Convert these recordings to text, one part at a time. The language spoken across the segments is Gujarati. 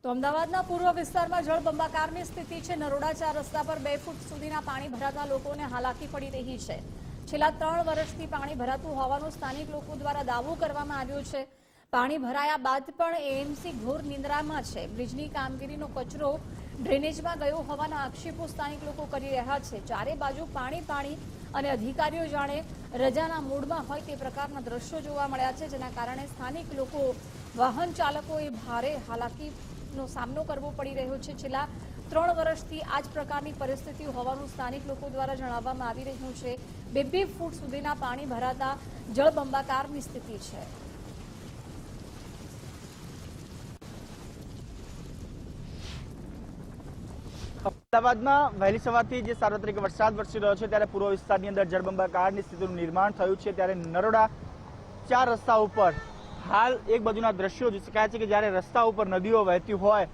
તો અમદાવાદના પૂર્વ વિસ્તારમાં જળબંબાકારની સ્થિતિ છે। નરોડા 4 રસ્તા પર 2 ફૂટ સુધીના પાણી ભરાતા લોકોને હાલાકી પડી રહી છે। છેલ્લા 3 વર્ષથી પાણી ભરાતું હોવાનું સ્થાનિક લોકો દ્વારા દાવો કરવામાં આવ્યો છે। પાણી ભરાયા બાદ પણ એએમસી ઘોર નિંદ્રામાં છે। બ્રિજની કામગીરીનો કચરો ડ્રેનેજમાં ગયો હોવાના આક્ષેપો સ્થાનિક લોકો કરી રહ્યા છે। ચારે બાજુ પાણી અને અધિકારીઓ જાણે રજાના મૂડમાં હોય તે પ્રકારના દ્રશ્યો જોવા મળ્યા છે, જેના કારણે સ્થાનિક લોકો વાહન ચાલકોએ ભારે હાલાકીનો સામનો કરવો પડી રહ્યો છે। છેલ્લા 3 વર્ષથી આ જ પ્રકારની પરિસ્થિતિ હોવાનું સ્થાનિક લોકો દ્વારા જણાવવામાં આવી રહ્યું છે। 2 ફૂટ સુધીના પાણી ભરાતા જળબંબાકારની સ્થિતિ છે। અમદાવાદમાં વહેલી સવારથી જે સાર્વત્રિક વરસાદ વરસી રહ્યો છે ત્યારે પૂર્વ વિસ્તારની અંદર જળબંબાકારની સ્થિતિનું નિર્માણ થયું છે। ત્યારે નરોડા 4 રસ્તા ઉપર હાલ એક બાજુના દ્રશ્યો જોઈ શકાય છે કે જ્યારે રસ્તા ઉપર નદીઓ વહેતી હોય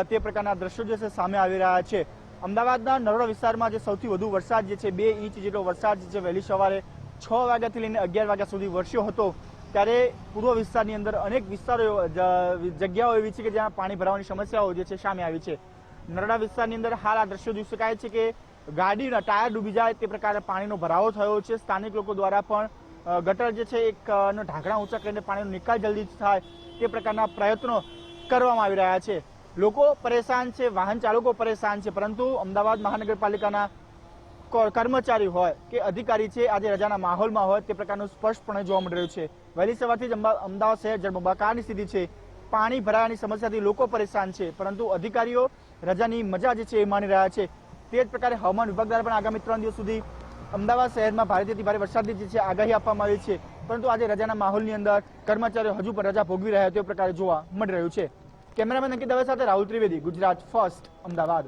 તે પ્રકારના દ્રશ્યો જે છે સામે આવી રહ્યા છે। અમદાવાદના નરોડા વિસ્તારમાં જે સૌથી વધુ વરસાદ જે છે 2 ઇંચ જેટલો વરસાદ જે છે વહેલી સવારે 6 વાગ્યાથી લઈને 11 વાગ્યા સુધી વરસ્યો હતો। ત્યારે પૂર્વ વિસ્તારની અંદર અનેક વિસ્તારો જગ્યાઓ એવી છે કે જ્યાં પાણી ભરાવાની સમસ્યાઓ જે છે સામે આવી છે। નરોડા વિસ્તારની અંદર હાલ આ દ્રશ્યો જોઈ શકાય છે કે ગાડીના ટાયર ડૂબી જાય તે પ્રકારે પાણીનો ભરાવો થયો છે। સ્થાનિક લોકો દ્વારા પણ ગટર જે છે એક ઢાંકણા ઊંચા કરીને પાણીનો નિકાલ જલ્દી થાય તે પ્રકારના પ્રયત્નો કરવામાં આવી રહ્યા છે। લોકો પરેશાન છે, વાહન ચાલકો પરેશાન છે, પરંતુ અમદાવાદ મહાનગરપાલિકાના કર્મચારી હોય કે અધિકારી છે આજે રજાના માહોલમાં હોય તે પ્રકારનું સ્પષ્ટપણે જોવા મળી રહ્યું છે। વહેલી સવારથી જ અમદાવાદ શહેર જળબંબાકારની સ્થિતિ છે। પાણી ભરાવાની સમસ્યાથી લોકો પરેશાન છે, પરંતુ અધિકારીઓ રજાની મજા જે છે એ માણી રહ્યા છે। તે જ પ્રકારે હવામાન વિભાગ દ્વારા પણ આગામી 3 દિવસ સુધી અમદાવાદ શહેરમાં ભારેથી ભારે વરસાદની જે છે આગાહી આપવામાં આવી છે, પરંતુ આજે રજાના માહોલની અંદર કર્મચારીઓ હજુ પણ રજા ભોગવી રહ્યા તે પ્રકારે જોવા મળી રહ્યું છે। કેમેરામેન અંકિત દવે સાથે રાહુલ ત્રિવેદી, ગુજરાત ફર્સ્ટ, અમદાવાદ।